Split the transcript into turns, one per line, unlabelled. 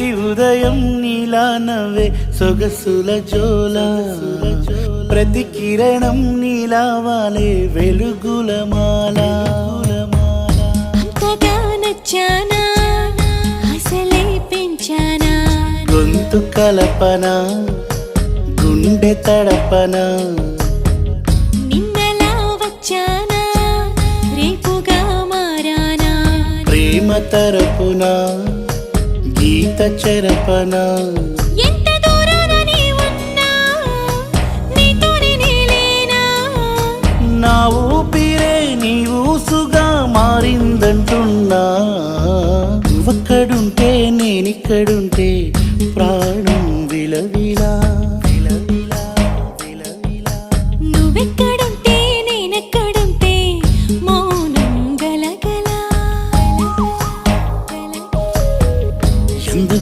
ప్రతి ఉదయం నీలా నవ్వే సొగసుల జోల ప్రతి కిరణం నీలా వాలే వెలుగుల మాల
అంతగా నచ్చానా అసలే పెంచానా
గొంతు కలపన గుండె తడపన
నిన్నలా వచ్చానా రేపుగా మారానా
ప్రేమ తరపున గీత చెరపన
ఎంత దూరాన నీ ఉన్నా నీతోనే నేలేనా
నా ఊపిరే నీ ఊసుగా మారిందంటున్నా నువ్వక్కడుంటే నేనిక్కడుంటే ప్రాణం విలవిలా